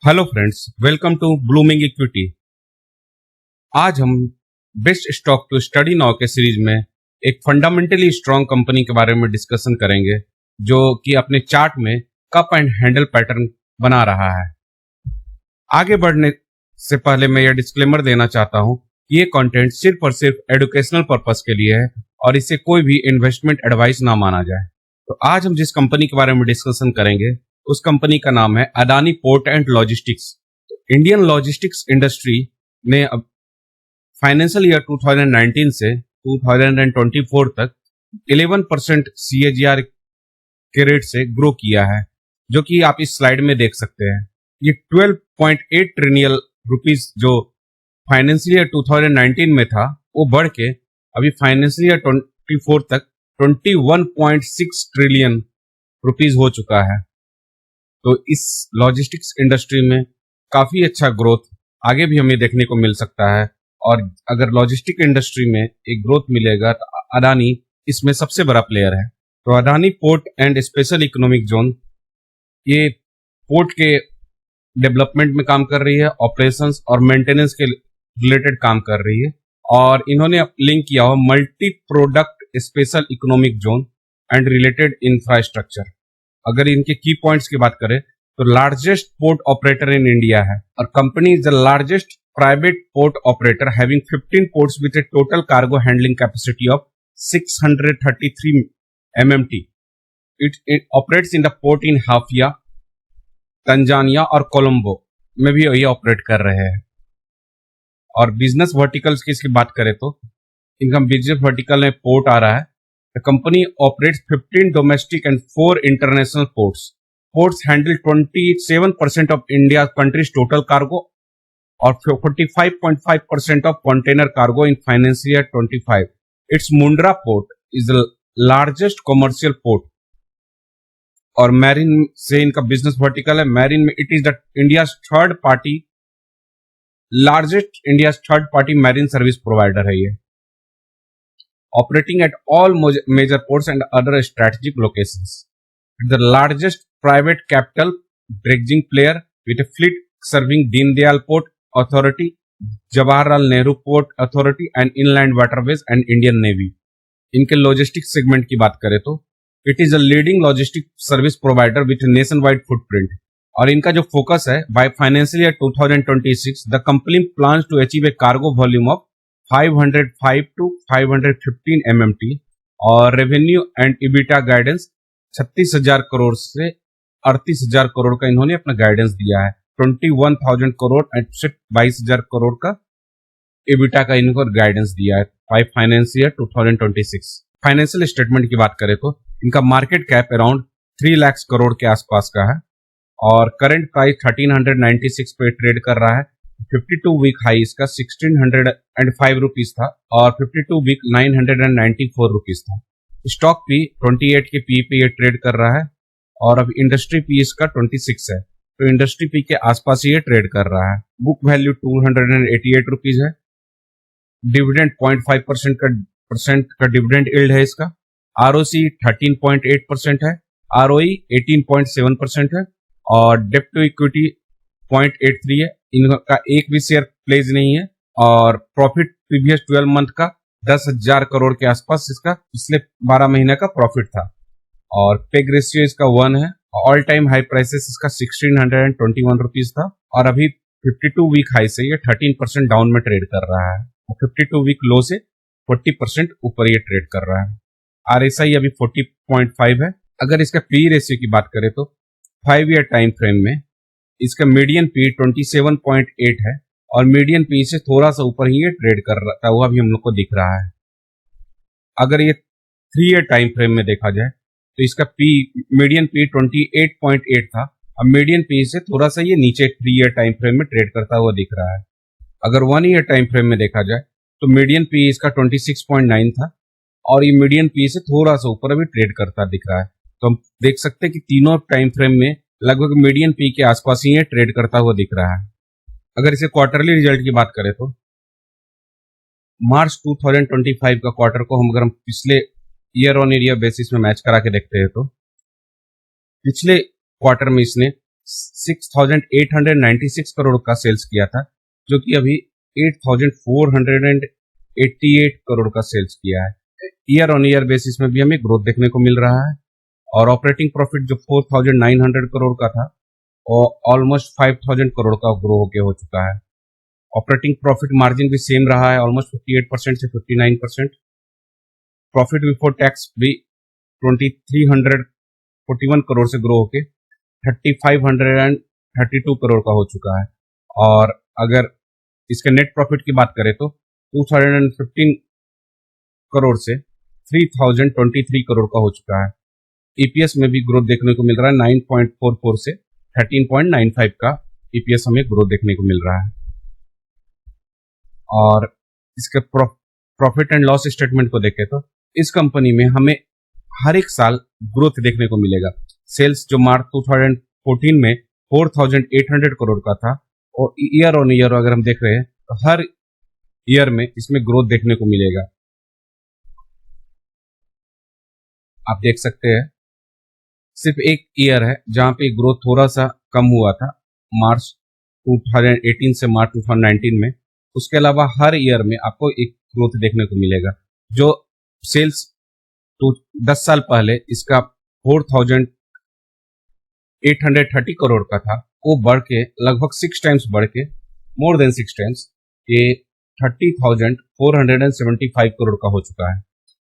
Hello friends, welcome to blooming equity. आज हम best stock to study now के series में एक फंडामेंटली स्ट्रांग कंपनी के बारे में डिस्कशन करेंगे जो कि अपने चार्ट में कप एंड हैंडल पैटर्न बना रहा है। आगे बढ़ने से पहले मैं यह डिस्क्लेमर देना चाहता हूं कि ये कंटेंट सिर्फ और सिर्फ एजुकेशनल पर्पस के लिए है और इसे कोई भी इन्वेस्टमेंट एडवाइस ना माना जाए। तो आज हम जिस कंपनी के बारे में डिस्कशन करेंगे उस कंपनी का नाम है Adani port and logistics. Indian logistics industry ने अब फाइनेंशियल ईयर 2019 से 2024 तक 11% CAGR के रेट से ग्रो किया है, जो कि आप इस स्लाइड में देख सकते हैं। ये 12.8 ट्रिलियन रुपीस जो फाइनेंशियल ईयर 2019 में था वो बढ़ के अभी फाइनेंशियल ईयर 24 तक 21.6 ट्रिलियन रुपीस हो चुका है। तो इस लॉजिस्टिक्स इंडस्ट्री में काफी अच्छा ग्रोथ आगे भी हमें देखने को मिल सकता है और अगर लॉजिस्टिक इंडस्ट्री में एक ग्रोथ मिलेगा तो अदानी इसमें सबसे बड़ा प्लेयर है। तो Adani port and special economic zone ये पोर्ट के डेवलपमेंट में काम कर रही है, ऑपरेशंस और मेंटेनेंस के रिलेटेड काम कर रही है और इन्होंने लिंक किया हुआ multi product special economic zone and related infrastructure. अगर इनके की पॉइंट्स की बात करें तो largest port operator in India है और company is the largest private port operator having 15 ports with a total cargo handling capacity of 633 MMT। It operates in the port in Haifa, Tanzania और कोलंबो में भी ये ऑपरेट कर रहे हैं। और बिजनेस वर्टिकल्स की इसकी बात करें तो इनका बिजनेस वर्टिकल में पोर्ट आ रहा है। The company operates 15 domestic and 4 international ports. Ports handle 27% of India's country's total cargo or 45.5% of container cargo in financial year 25. Its Mundra port is the largest commercial port. और marine से इनका business vertical है। Marine में it is the largest India's third party marine service provider है ये, operating at all major ports and other strategic locations. The largest private capital dredging player with a fleet serving Deen Dayal Port Authority, Jawaharlal Nehru Port Authority and Inland Waterways and Indian Navy. इनके logistics segment की बात करें तो it is a leading logistics service provider with a nationwide footprint. और इनका जो focus है by financial year 2026 the company plans to achieve a cargo volume of 505 to 515 MMT और revenue and EBITDA guidance 36,000 crore से 38,000 करोड़ का इन्होंने अपना गाइडेंस दिया है। 21,000 करोड़ एंड 22,000 करोड़ का इबिटा का इनको गाइडेंस दिया है by financial year 2026। Financial statement की बात करें तो इनका market cap around 3 lakh crore के आसपास का है और करंट प्राइस 1396 पे ट्रेड कर रहा है। 52 वीक हाई इसका 1605 रुपीज था और 52 वीक 994 रुपीज था। स्टॉक पी 28 के पी पे ये ट्रेड कर रहा है और अब इंडस्ट्री पी इसका 26 है, तो इंडस्ट्री पी के आसपास ये ट्रेड कर रहा है। बुक वैल्यू 288 रुपीज है। डिविडेंड 0.5% का डिविडेंड यील्ड है इसका। ROC 13.8% है, ROE 18.7% है और डेप्ट टू इक्विटी 0.83 है। इनका एक भी शेयर प्लेज नहीं है और प्रॉफिट प्रीवियस 12 मंथ का 10,000 करोड़ के आसपास इसका पिछले 12 महीने का प्रॉफिट था और पेग रेशियो इसका 1 है। ऑल टाइम हाई प्राइसेस इसका 1621 रुपीज था और अभी 52 वीक हाई से ये 13% डाउन में ट्रेड कर रहा है और 52 वीक लो से 40% ऊपर ये ट्रेड कर रहा है। RSI अभी 40.5 है। अगर इसका पी रेशियो की बात करें तो 5 ईयर टाइम फ्रेम में इसका मीडियन पी 27.8 है और मीडियन पी से थोड़ा सा ऊपर ही ये ट्रेड कर रहा हुआ भी हम लोग को दिख रहा है। अगर ये 3 ईयर टाइम फ्रेम में देखा जाए तो इसका पी मीडियन पी 28.8 था, अब मीडियन पी से थोड़ा सा ये नीचे 3 ईयर टाइम फ्रेम में ट्रेड करता हुआ दिख रहा है। अगर 1 ईयर टाइम फ्रेम में देखा जाए तो मीडियन पी इसका 26.9 था और ये मीडियन पी से थोड़ा सा ऊपर अभी ट्रेड करता दिख रहा है। तो हम देख सकते हैं कि तीनों टाइम फ्रेम में लगभग मीडियन पी के आसपास ही ये ट्रेड करता हुआ दिख रहा है। अगर इसे क्वार्टरली रिजल्ट की बात करें तो मार्च 2025 का क्वार्टर को हम पिछले ईयर ऑन ईयर बेसिस में मैच करा के देखते हैं तो पिछले क्वार्टर में इसने 6,896 करोड़ का सेल्स किया था, जो कि अभी 8,488 करोड़ का सेल्स किया है। ईयर ऑन ईयर बेसिस में भी हमें ग्रोथ देखने को मिल रहा है। और ऑपरेटिंग प्रॉफिट जो 4,900 करोड़ का था और ऑलमोस्ट 5,000 करोड़ का ग्रो होके हो चुका है। ऑपरेटिंग प्रॉफिट मार्जिन भी सेम रहा है, ऑलमोस्ट 58% से 59%। प्रॉफिट बिफोर टैक्स भी 2,341 करोड़ से ग्रो होके 3,532 करोड़ का हो चुका है। और अगर इसके नेट प्रॉफिट की बात करें तो 2,015 करोड़ से 3,023 करोड़ का हो चुका है। ईपीएस में भी ग्रोथ देखने को मिल रहा है, 9.44 से 13.95 का ईपीएस हमें ग्रोथ देखने को मिल रहा है। और इसके प्रॉफिट एंड लॉस स्टेटमेंट को देखें तो इस कंपनी में हमें हर एक साल ग्रोथ देखने को मिलेगा। सेल्स जो मार्च 2014 में 4,800 करोड़ का था और ईयर ऑन ईयर अगर हम देख रहे हैं तो हर ईयर में इसमें ग्रोथ देखने को मिलेगा। आप देख सकते हैं सिर्फ एक ईयर है जहां पे ग्रोथ थोड़ा सा कम हुआ था, मार्च 2018 से मार्च 2019 में। उसके अलावा हर ईयर में आपको एक ग्रोथ देखने को मिलेगा। जो सेल्स तो 10 साल पहले इसका 4,830 करोड़ का था, वो बढ़ के लगभग 6 टाइम्स बढ़ के मोर देन 6 टाइम्स ये 30,475 करोड़ का हो चुका है।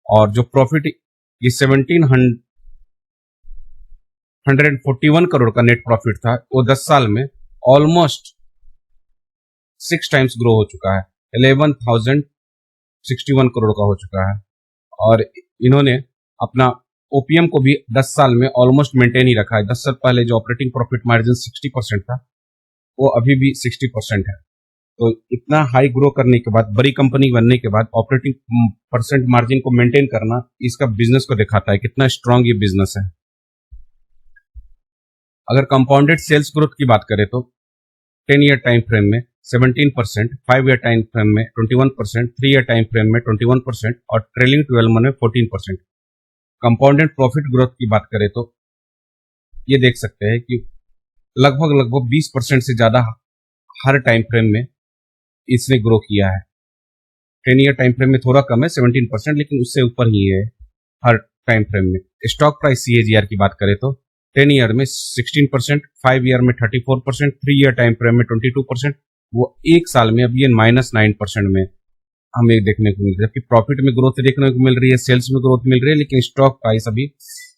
और जो प्रॉफिट ये 1,741 करोड़ का नेट प्रॉफिट था, वो 10 साल में ऑलमोस्ट 6 टाइम्स ग्रो हो चुका है, 11,061 करोड़ का हो चुका है। और इन्होंने अपना ओपीएम को भी 10 साल में ऑलमोस्ट मेंटेन ही रखा है। 10 साल पहले जो ऑपरेटिंग प्रॉफिट मार्जिन 60% था, वो अभी भी 60% है। तो इतना हाई ग्रो करने के बाद, बड़ी कंपनी बनने के बाद ऑपरेटिंग परसेंट मार्जिन को मेंटेन करना इसका बिजनेस को दिखाता है कितना स्ट्रांग ये बिजनेस है। अगर कंपाउंडेड सेल्स ग्रोथ की बात करें तो 10 ईयर टाइम फ्रेम में 17%, 5 ईयर टाइम फ्रेम में 21%, 3 ईयर टाइम फ्रेम में 21% और ट्रेलिंग 12 मंथ में 14%। कंपाउंडेड प्रॉफिट ग्रोथ की बात करें तो ये देख सकते हैं कि लगभग 20% से ज्यादा हर टाइम फ्रेम में इसने ग्रो किया है। 10 ईयर टाइम फ्रेम में थोड़ा कम है 17%, लेकिन उससे ऊपर ही है हर टाइम फ्रेम में। स्टॉक प्राइस सीएजीआर की बात करें तो 10 ईयर में 16%, 5 ईयर में 34%, 3 ईयर टाइम फ्रेम में 22%, वो एक साल में अभी -9% में हमें देखने को मिल रहा है। जबकि प्रॉफिट में ग्रोथ देखने को मिल रही है, सेल्स में ग्रोथ मिल रही है, लेकिन स्टॉक प्राइस अभी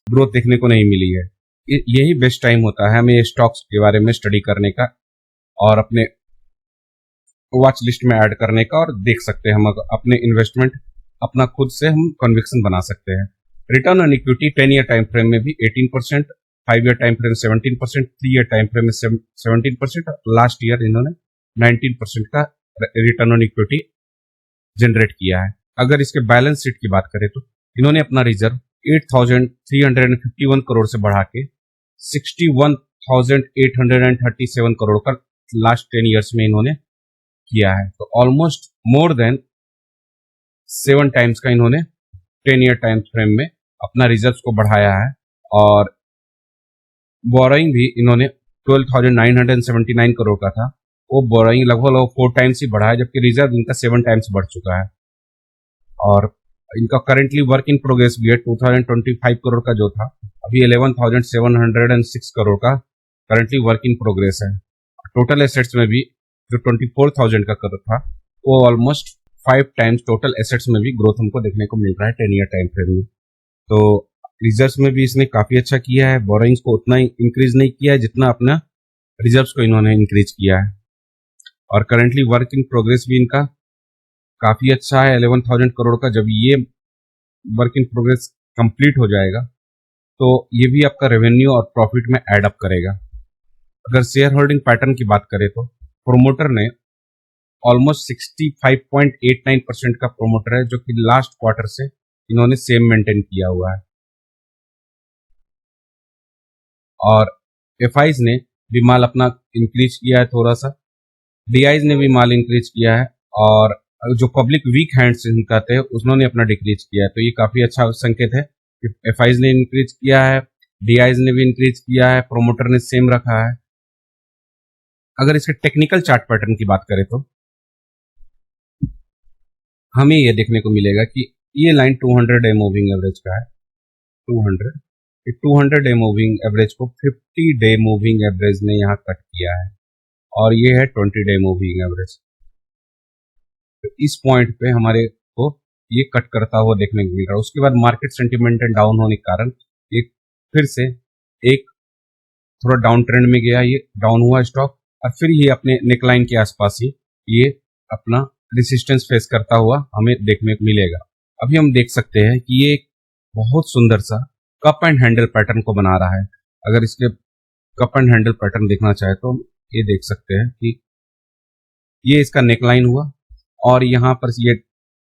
ग्रोथ देखने को नहीं मिली है। यही बेस्ट टाइम होता है हमें स्टॉक्स के बारे में स्टडी करने का और अपने वॉच लिस्ट में ऐड करने का, और देख सकते हैं हम अपने इन्वेस्टमेंट अपना खुद से हम कन्विक्शन बना सकते हैं। Return on equity 10 year time frame में भी 18%, 5 year time frame 17%, 3 year time frame में 17%, लास्ट ईयर इन्होंने 19% का रिटर्न ऑन इक्विटी जनरेट किया है। अगर इसके बैलेंस शीट की बात करें तो इन्होंने अपना रिजर्व 8,351 करोड़ से बढ़ा के 61,837 करोड़ का लास्ट 10 ईयर्स में इन्होंने किया है। तो ऑलमोस्ट मोर देन 7 टाइम्स का इन्होंने 10 ईयर टाइम फ्रेम में अपना रिजर्व्स को बढ़ाया है। और बोरोइंग भी इन्होंने 12,979 करोड़ का था, वो बोरोइंग लगभग 4 टाइम्स ही बढ़ा है, जबकि रिजर्व इनका 7 टाइम्स बढ़ चुका है। और इनका करेंटली वर्क इन प्रोग्रेस भी है 2025 करोड़ का जो था, अभी 11,706 करोड़ का करेंटली वर्क इन प्रोग्रेस है। टोटल एसेट्स में भी जो 24,000 का करोड़ था, वो ऑलमोस्ट 5 टाइम्स टोटल एसेट्स में भी ग्रोथ हमको देखने को मिल रहा है 10 ईयर टाइम फ्रेम में। तो रिजर्व्स में भी इसने काफी अच्छा किया है, बोरोइंग्स को उतना इंक्रीज नहीं किया है जितना अपना रिजर्व्स को इन्होंने इंक्रीज किया है। और करेंटली वर्क इन प्रोग्रेस भी इनका काफी अच्छा है 11,000 करोड़ का। जब ये वर्क इन प्रोग्रेस कंप्लीट हो जाएगा तो ये भी आपका रेवेन्यू और प्रॉफिट में एड अप करेगा। अगर शेयर होल्डिंग पैटर्न की बात करें तो प्रोमोटर ने ऑलमोस्ट 65.89% का प्रोमोटर है, जो कि लास्ट क्वार्टर से इन्होंने सेम मेंटेन किया हुआ है। और एफआईज ने भी माल अपना इंक्रीज किया है थोड़ा सा, डीआईज ने भी माल इंक्रीज किया है, और जो पब्लिक वीक हैंड्स कहते हैं उन्होंने अपना डिक्रीज किया है। तो ये काफी अच्छा संकेत है कि एफआईज ने इंक्रीज किया है, डीआईज ने भी इंक्रीज किया है, प्रोमोटर ने सेम रखा है। अगर इसके टेक्निकल चार्ट पैटर्न की बात करें तो हमें यह देखने को मिलेगा कि ये लाइन 200 डे मूविंग एवरेज का है। 200 डे मूविंग एवरेज को 50 डे मूविंग एवरेज ने यहाँ कट किया है और ये है 20 डे मूविंग एवरेज। तो इस पॉइंट पे हमारे को ये कट करता हुआ देखने को मिल रहा है। उसके बाद मार्केट सेंटिमेंट डाउन होने के कारण ये फिर से एक थोड़ा डाउन ट्रेंड में गया, ये डाउन हुआ स्टॉक और फिर ये अपने नेकलाइन के आसपास ही ये अपना रेसिस्टेंस फेस करता हुआ हमें देखने को मिलेगा। अभी हम देख सकते हैं कि ये एक बहुत सुंदर सा कप एंड हैंडल पैटर्न को बना रहा है। अगर इसके कप एंड हैंडल पैटर्न देखना चाहे तो ये देख सकते हैं कि ये इसका नेकलाइन हुआ और यहाँ पर ये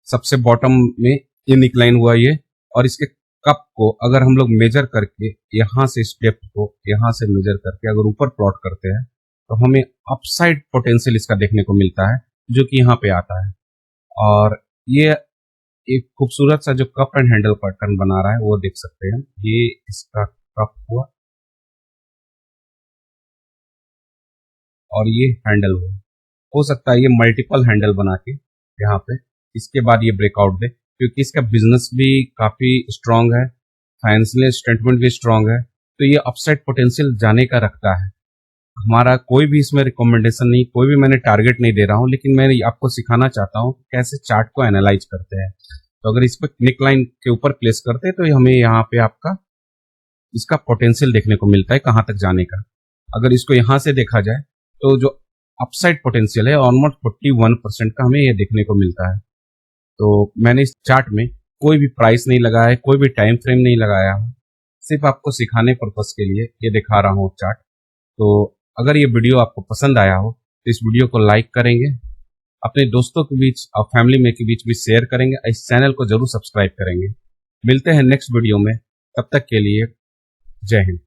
सबसे बॉटम में ये नेकलाइन हुआ ये, और इसके कप को अगर हम लोग मेजर करके यहाँ से स्टेप को यहाँ से मेजर करके अगर ऊपर प्लॉट करते हैं तो हमें अपसाइड पोटेंशियल इसका देखने को मिलता है जो कि यहाँ पे आता है। और ये एक खूबसूरत सा जो कप एंड हैंडल पैटर्न बना रहा है वो देख सकते हैं। ये इसका कप हुआ और ये हैंडल हुआ। हो सकता है ये मल्टीपल हैंडल बना के यहाँ पे इसके बाद ये ब्रेकआउट दे, क्योंकि इसका बिजनेस भी काफी स्ट्रांग है, फाइनेंशियल स्टेटमेंट भी स्ट्रांग है, तो ये अपसाइड पोटेंशियल जाने का रखता है। हमारा कोई भी इसमें रिकमेंडेशन नहीं, कोई भी मैंने टारगेट नहीं दे रहा हूँ, लेकिन मैं आपको सिखाना चाहता हूँ कैसे चार्ट को एनालाइज करते हैं। तो अगर इस पर नेक लाइन के ऊपर प्लेस करते हैं तो हमें यहाँ पे आपका इसका पोटेंशियल देखने को मिलता है कहाँ तक जाने का। अगर इसको यहाँ से देखा जाए तो जो अपसाइड पोटेंशियल है ऑलमोस्ट 41% का हमें ये देखने को मिलता है। तो मैंने इस चार्ट में कोई भी प्राइस नहीं लगाया है, कोई भी टाइम फ्रेम नहीं लगाया हूँ, सिर्फ आपको सिखाने पर्पस के लिए ये दिखा रहा हूँ चार्ट। तो अगर ये वीडियो आपको पसंद आया हो तो इस वीडियो को लाइक करेंगे, अपने दोस्तों के बीच और फैमिली में के बीच भी शेयर करेंगे, इस चैनल को जरूर सब्सक्राइब करेंगे। मिलते हैं नेक्स्ट वीडियो में, तब तक के लिए जय हिंद।